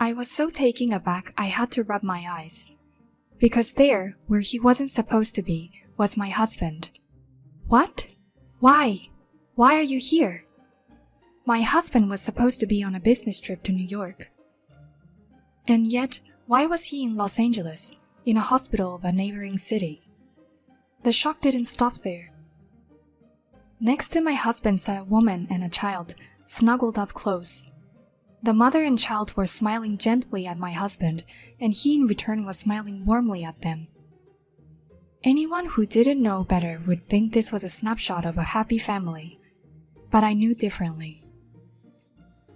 I was so taken aback I had to rub my eyes. Because there, where he wasn't supposed to be, was my husband. What? Why? Why are you here? My husband was supposed to be on a business trip to New York. And yet, why was he in Los Angeles, in a hospital of a neighboring city? The shock didn't stop there. Next to my husband sat a woman and a child, snuggled up close. The mother and child were smiling gently at my husband, and he in return was smiling warmly at them. Anyone who didn't know better would think this was a snapshot of a happy family, but I knew differently.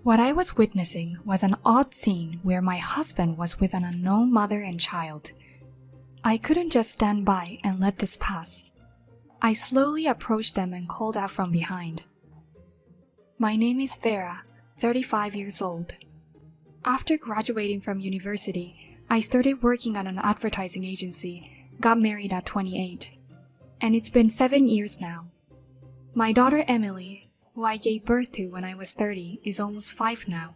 What I was witnessing was an odd scene where my husband was with an unknown mother and child. I couldn't just stand by and let this pass. I slowly approached them and called out from behind. My name is Vera, 35 years old. After graduating from university, I started working at an advertising agency, got married at 28, and it's been 7 years now. My daughter Emily, who I gave birth to when I was 30, is almost 5 now.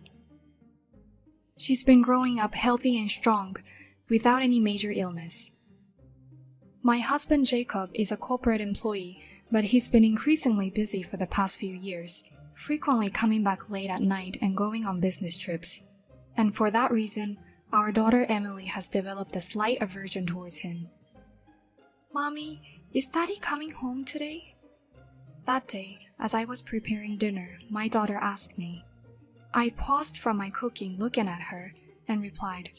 She's been growing up healthy and strong, without any major illness. My husband Jacob is a corporate employee, but he's been increasingly busy for the past few years, frequently coming back late at night and going on business trips. And for that reason, our daughter Emily has developed a slight aversion towards him. Mommy, is Daddy coming home today? That day, as I was preparing dinner, my daughter asked me. I paused from my cooking looking at her and replied,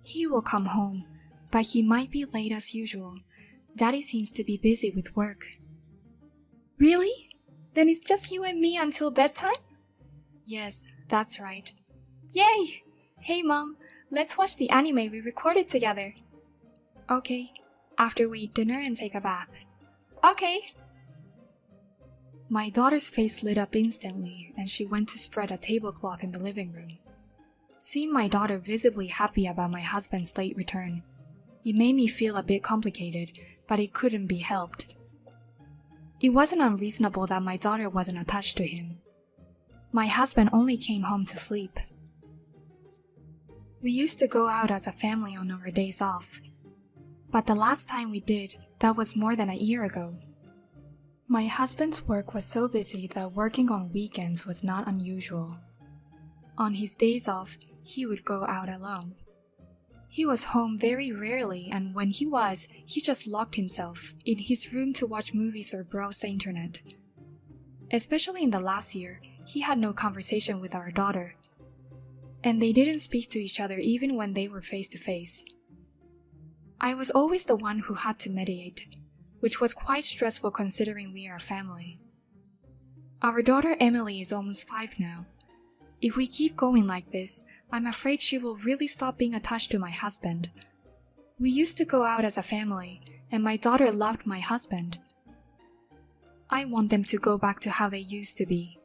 He will come home, but he might be late as usual. Daddy seems to be busy with work. Really? Then it's just you and me until bedtime? Yes, that's right. Yay! Hey Mom, let's watch the anime we recorded together. Okay, after we eat dinner and take a bath. Okay. My daughter's face lit up instantly and she went to spread a tablecloth in the living room. Seeing my daughter visibly happy about my husband's late return, it made me feel a bit complicated, but it couldn't be helped. It wasn't unreasonable that my daughter wasn't attached to him. My husband only came home to sleep. We used to go out as a family on our days off, but the last time we did, that was more than a year ago. My husband's work was so busy that working on weekends was not unusual. On his days off, he would go out alone. He was home very rarely, and when he was, he just locked himself in his room to watch movies or browse the internet. Especially in the last year, he had no conversation with our daughter, and they didn't speak to each other even when they were face to face. I was always the one who had to mediate, which was quite stressful considering we are a family. Our daughter Emily is almost 5 now. If we keep going like this, I'm afraid she will really stop being attached to my husband. We used to go out as a family, and my daughter loved my husband. I want them to go back to how they used to be.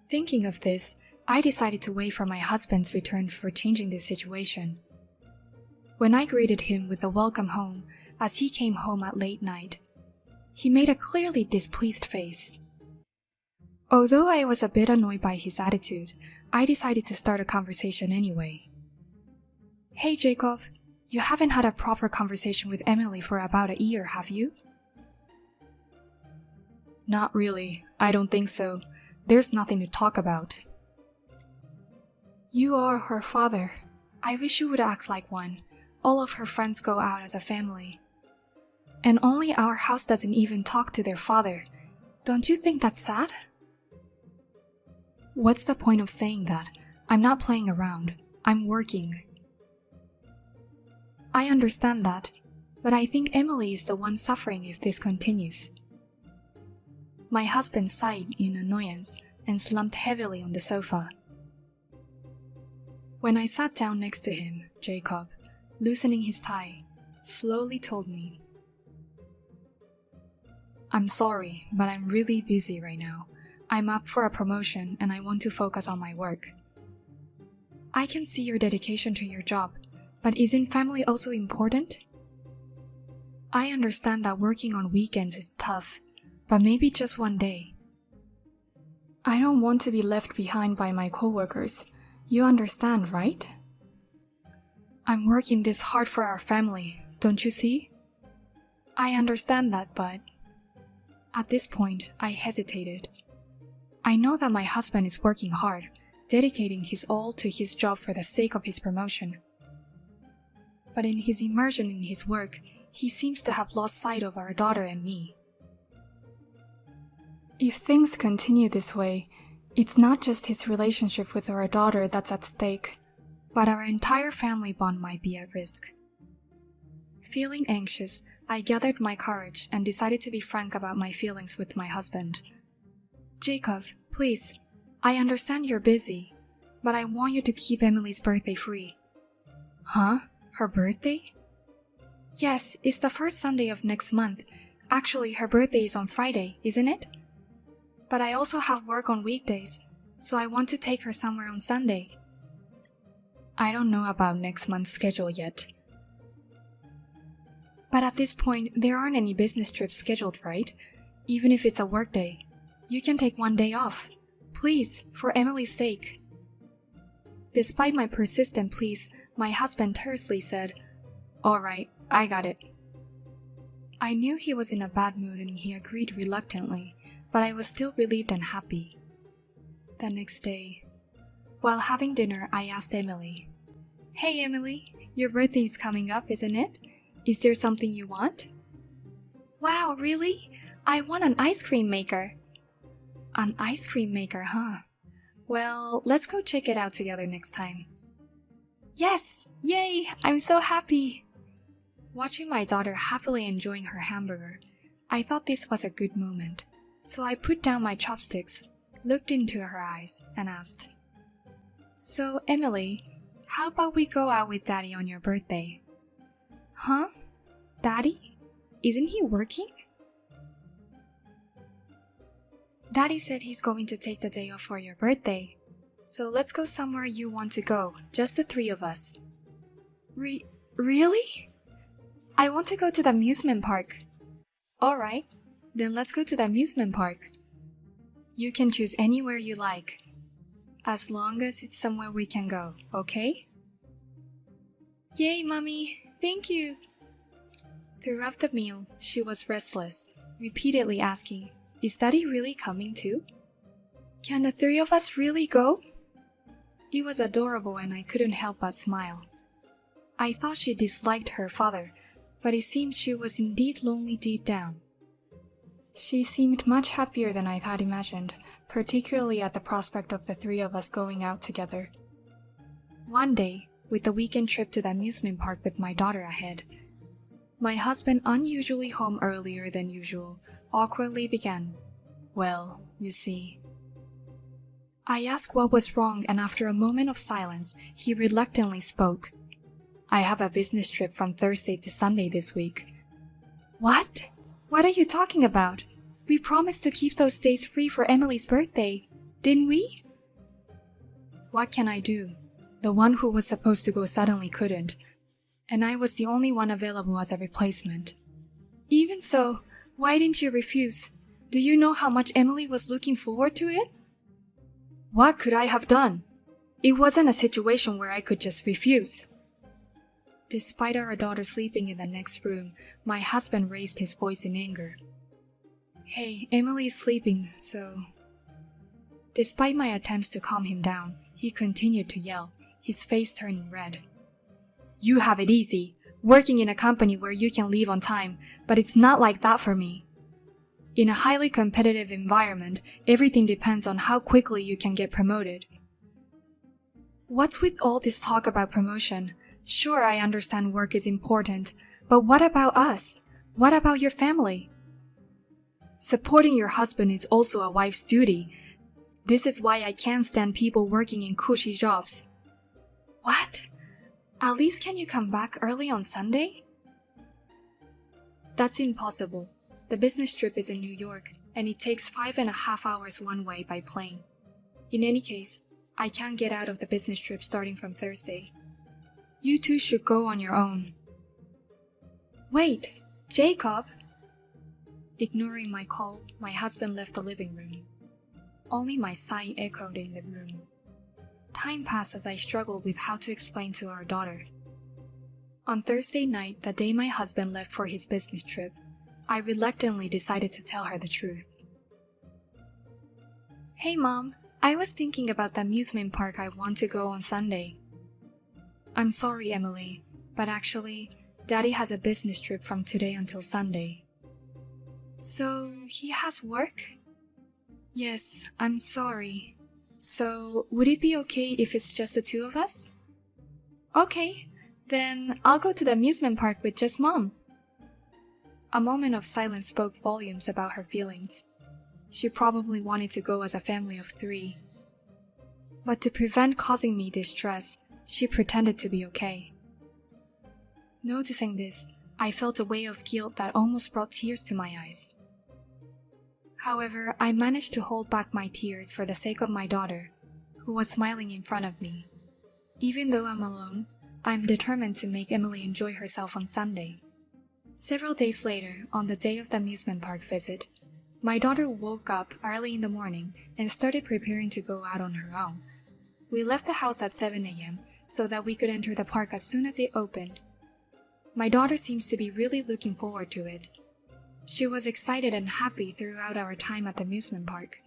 Thinking of this, I decided to wait for my husband's return for changing this situation. When I greeted him with a welcome home, as he came home at late night, he made a clearly displeased face. Although I was a bit annoyed by his attitude, I decided to start a conversation anyway. Hey Jacob, you haven't had a proper conversation with Emily for about a year, have you? Not really, I don't think so. There's nothing to talk about. You are her father. I wish you would act like one. All of her friends go out as a family. And only our house doesn't even talk to their father. Don't you think that's sad? What's the point of saying that? I'm not playing around. I'm working. I understand that, but I think Emily is the one suffering if this continues. My husband sighed in annoyance and slumped heavily on the sofa. When I sat down next to him, Jacob, loosening his tie, slowly told me, I'm sorry, but I'm really busy right now. I'm up for a promotion and I want to focus on my work. I can see your dedication to your job, but isn't family also important? I understand that working on weekends is tough, but maybe just one day. I don't want to be left behind by my coworkers. You understand, right? I'm working this hard for our family, don't you see? I understand that, but... At this point, I hesitated. I know that my husband is working hard, dedicating his all to his job for the sake of his promotion. But in his immersion in his work, he seems to have lost sight of our daughter and me. If things continue this way, it's not just his relationship with our daughter that's at stake, but our entire family bond might be at risk. Feeling anxious, I gathered my courage and decided to be frank about my feelings with my husband. Jacob, please, I understand you're busy, but I want you to keep Emily's birthday free. Huh? Her birthday? Yes, it's the first Sunday of next month. Actually, her birthday is on Friday, isn't it? But I also have work on weekdays, so I want to take her somewhere on Sunday. I don't know about next month's schedule yet. But at this point, there aren't any business trips scheduled, right? Even if it's a work day. You can take one day off. Please, for Emily's sake. Despite my persistent pleas, my husband tersely said, "Alright, I got it." I knew he was in a bad mood and he agreed reluctantly, but I was still relieved and happy. The next day, while having dinner, I asked Emily, "Hey Emily, your birthday is coming up, isn't it? Is there something you want?" "Wow, really? I want an ice cream maker." "An ice cream maker, huh? Well, let's go check it out together next time." "Yes! Yay! I'm so happy!" Watching my daughter happily enjoying her hamburger, I thought this was a good moment, so I put down my chopsticks, looked into her eyes, and asked, "So, Emily, how about we go out with Daddy on your birthday?" "Huh? Daddy? Isn't he working?" "Daddy said he's going to take the day off for your birthday. So let's go somewhere you want to go, just the three of us." Really? I want to go to the amusement park." "Alright, then let's go to the amusement park. You can choose anywhere you like, as long as it's somewhere we can go, okay?" "Yay, Mommy! Thank you!" Throughout the meal, she was restless, repeatedly asking, "Is Daddy really coming too? Can the three of us really go?" It was adorable and I couldn't help but smile. I thought she disliked her father, but it seemed she was indeed lonely deep down. She seemed much happier than I had imagined, particularly at the prospect of the three of us going out together. One day, with the weekend trip to the amusement park with my daughter ahead, my husband, unusually home earlier than usual, awkwardly began, "Well, you see." I asked what was wrong, and after a moment of silence, he reluctantly spoke. "I have a business trip from Thursday to Sunday this week." "What? What are you talking about? We promised to keep those days free for Emily's birthday, didn't we?" What can I do? The one who was supposed to go suddenly couldn't, and I was the only one available as a replacement. Even so, why didn't you refuse? Do you know how much Emily was looking forward to it? What could I have done? It wasn't a situation where I could just refuse. Despite our daughter sleeping in the next room, my husband raised his voice in anger. "Hey, Emily is sleeping, so..." Despite my attempts to calm him down, he continued to yell, his face turning red. "You have it easy, working in a company where you can leave on time, but it's not like that for me. In a highly competitive environment, everything depends on how quickly you can get promoted." What's with all this talk about promotion? Sure, I understand work is important, but what about us? What about your family? Supporting your husband is also a wife's duty. This is why I can't stand people working in cushy jobs. What? At least can you come back early on Sunday? That's impossible. The business trip is in New York, and it takes 5.5 hours one way by plane. In any case, I can't get out of the business trip starting from Thursday. You two should go on your own. Wait, Jacob! Ignoring my call, my husband left the living room. Only my sigh echoed in the room. Time passed as I struggled with how to explain to our daughter. On Thursday night, the day my husband left for his business trip, I reluctantly decided to tell her the truth. Hey Mom, I was thinking about the amusement park I want to go on Sunday. I'm sorry, Emily, but actually, Daddy has a business trip from today until Sunday. So, he has work? Yes, I'm sorry. So, would it be okay if it's just the two of us? Okay, then I'll go to the amusement park with just Mom. A moment of silence spoke volumes about her feelings. She probably wanted to go as a family of 3. But to prevent causing me distress, she pretended to be okay. Noticing this, I felt a wave of guilt that almost brought tears to my eyes. However, I managed to hold back my tears for the sake of my daughter, who was smiling in front of me. Even though I'm alone, I'm determined to make Emily enjoy herself on Sunday. Several days later, on the day of the amusement park visit, my daughter woke up early in the morning and started preparing to go out on her own. We left the house at 7 a.m. so that we could enter the park as soon as it opened. My daughter seems to be really looking forward to it. She was excited and happy throughout our time at the amusement park.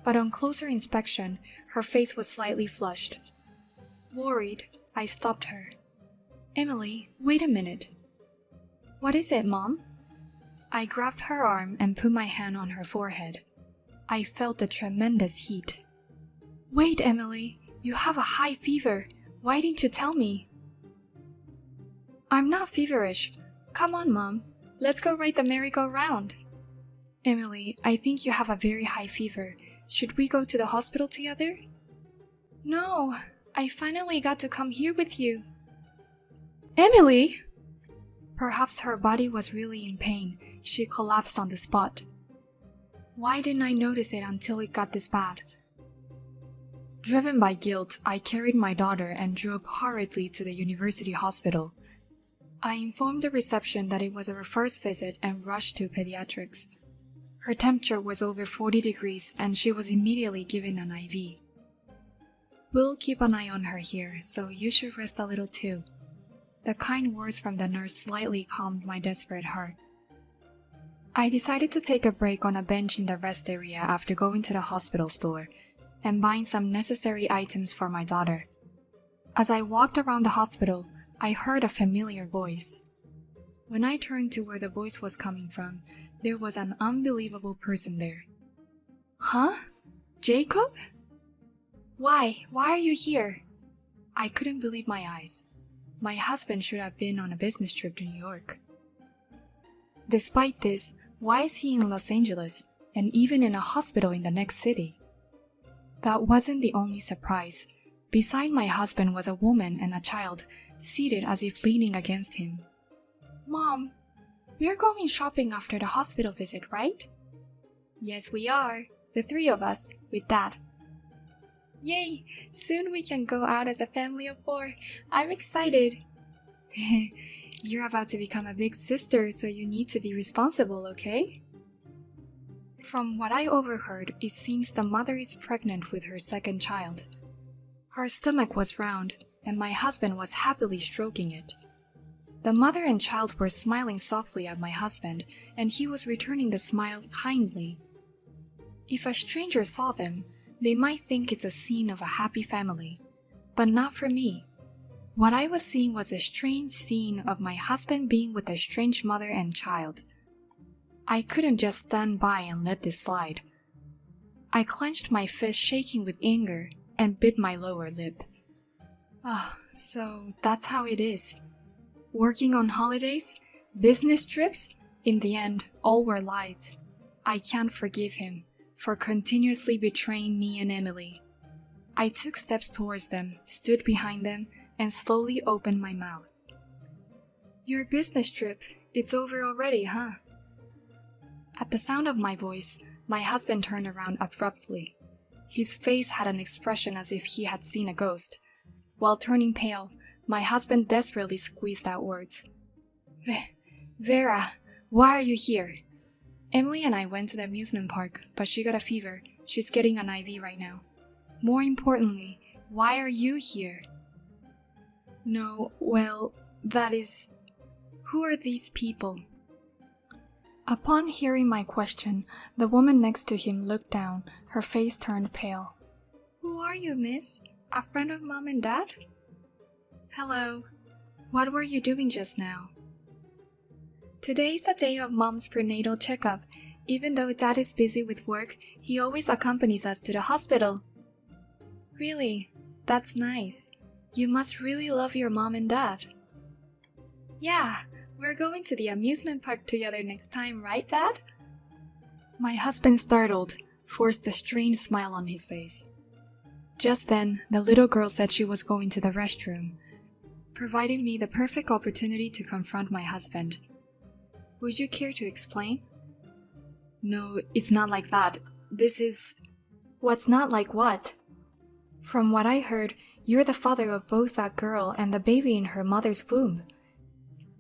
But on closer inspection, her face was slightly flushed. Worried, I stopped her. Emily, wait a minute. What is it, Mom? I grabbed her arm and put my hand on her forehead. I felt a tremendous heat. Wait, Emily, you have a high fever. Why didn't you tell me? I'm not feverish. Come on, Mom. Let's go ride the merry-go-round. Emily, I think you have a very high fever. Should we go to the hospital together? No, I finally got to come here with you. Emily! Perhaps her body was really in pain. She collapsed on the spot. Why didn't I notice it until it got this bad? Driven by guilt, I carried my daughter and drove hurriedly to the university hospital. I informed the reception that it was her first visit and rushed to pediatrics. Her temperature was over 40 degrees and she was immediately given an IV. We'll keep an eye on her here, so you should rest a little too. The kind words from the nurse slightly calmed my desperate heart. I decided to take a break on a bench in the rest area after going to the hospital store and buying some necessary items for my daughter. As I walked around the hospital, I heard a familiar voice. When I turned to where the voice was coming from, there was an unbelievable person there. Huh? Jacob? Why? Why are you here? I couldn't believe my eyes. My husband should have been on a business trip to New York. Despite this, why is he in Los Angeles and even in a hospital in the next city? That wasn't the only surprise. Beside my husband was a woman and a child, seated as if leaning against him. Mom, we're going shopping after the hospital visit, right? Yes, we are. The 3 of us, with Dad. Yay! Soon we can go out as a family of 4. I'm excited. You're about to become a big sister, so you need to be responsible, okay? From what I overheard, it seems the mother is pregnant with her second child. Her stomach was round, and my husband was happily stroking it. The mother and child were smiling softly at my husband, and he was returning the smile kindly. If a stranger saw them, they might think it's a scene of a happy family, but not for me. What I was seeing was a strange scene of my husband being with a strange mother and child. I couldn't just stand by and let this slide. I clenched my fist, shaking with anger, and bit my lower lip. So that's how it is. Working on holidays, business trips, in the end, all were lies. I can't forgive him for continuously betraying me and Emily. I took steps towards them, stood behind them, and slowly opened my mouth. Your business trip, it's over already, huh? At the sound of my voice, my husband turned around abruptly. His face had an expression as if he had seen a ghost. While turning pale, my husband desperately squeezed out words. Vera, why are you here? Emily and I went to the amusement park, but she got a fever. She's getting an IV right now. More importantly, why are you here? No, well, that is... Who are these people? Upon hearing my question, the woman next to him looked down, her face turned pale. Who are you, miss? A friend of mom and dad? Hello. What were you doing just now? Today's the day of mom's prenatal checkup. Even though dad is busy with work, he always accompanies us to the hospital. Really? That's nice. You must really love your mom and dad. Yeah, we're going to the amusement park together next time, right, Dad? My husband, startled, forced a strained smile on his face. Just then, the little girl said she was going to the restroom, providing me the perfect opportunity to confront my husband. Would you care to explain? No, it's not like that. This is... What's not like what? From what I heard, you're the father of both that girl and the baby in her mother's womb.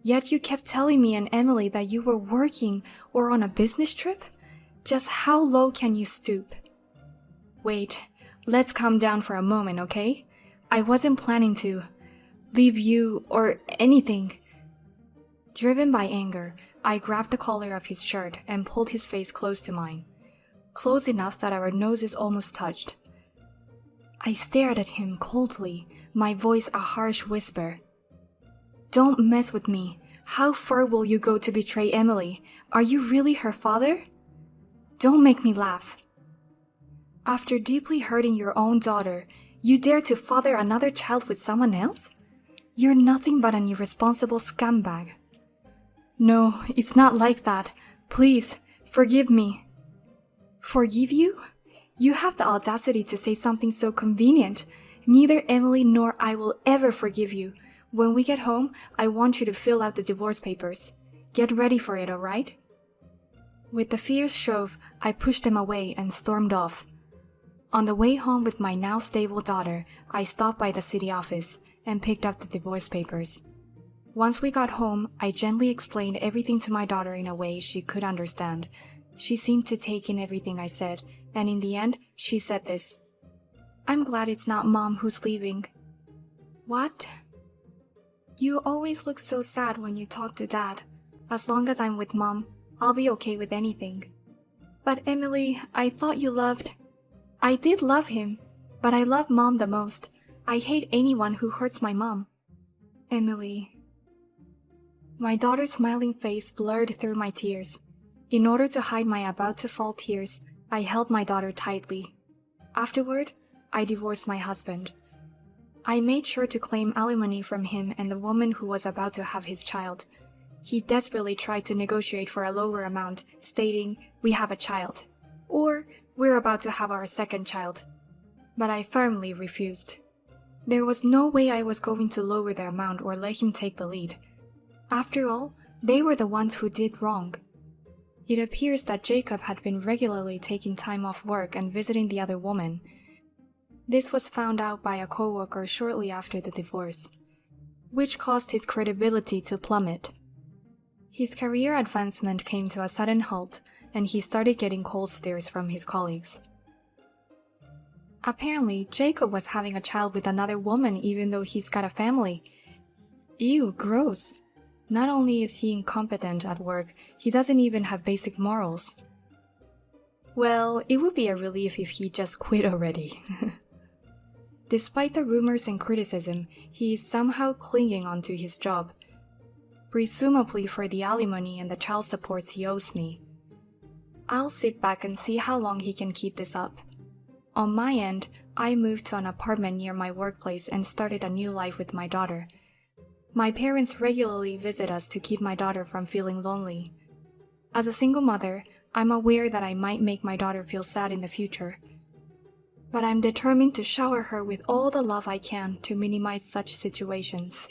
Yet you kept telling me and Emily that you were working or on a business trip? Just how low can you stoop? Wait, let's calm down for a moment, okay? I wasn't planning to leave you or anything. Driven by anger, I grabbed the collar of his shirt and pulled his face close to mine, close enough that our noses almost touched. I stared at him coldly, my voice a harsh whisper. Don't mess with me. How far will you go to betray Emily? Are you really her father? Don't make me laugh. After deeply hurting your own daughter, you dare to father another child with someone else? You're nothing but an irresponsible scumbag. No, it's not like that. Please, forgive me. Forgive you? You have the audacity to say something so convenient. Neither Emily nor I will ever forgive you. When we get home, I want you to fill out the divorce papers. Get ready for it, alright? With a fierce shove, I pushed him away and stormed off. On the way home with my now stable daughter, I stopped by the city office and picked up the divorce papers. Once we got home, I gently explained everything to my daughter in a way she could understand. She seemed to take in everything I said, and in the end, she said this. I'm glad it's not Mom who's leaving. What? You always look so sad when you talk to Dad. As long as I'm with Mom, I'll be okay with anything. But Emily, I thought you loved... I did love him, but I love Mom the most. I hate anyone who hurts my mom. Emily. My daughter's smiling face blurred through my tears. In order to hide my about-to-fall tears, I held my daughter tightly. Afterward, I divorced my husband. I made sure to claim alimony from him and the woman who was about to have his child. He desperately tried to negotiate for a lower amount, stating, "We have a child," or "We're about to have our second child." But I firmly refused. There was no way I was going to lower the amount or let him take the lead. After all, they were the ones who did wrong. It appears that Jacob had been regularly taking time off work and visiting the other woman. This was found out by a coworker shortly after the divorce, which caused his credibility to plummet. His career advancement came to a sudden halt, and he started getting cold stares from his colleagues. Apparently, Jacob was having a child with another woman even though he's got a family. Ew, gross. Not only is he incompetent at work, he doesn't even have basic morals. Well, it would be a relief if he just quit already. Despite the rumors and criticism, he is somehow clinging onto his job, presumably for the alimony and the child supports he owes me. I'll sit back and see how long he can keep this up. On my end, I moved to an apartment near my workplace and started a new life with my daughter. My parents regularly visit us to keep my daughter from feeling lonely. As a single mother, I'm aware that I might make my daughter feel sad in the future. But I'm determined to shower her with all the love I can to minimize such situations.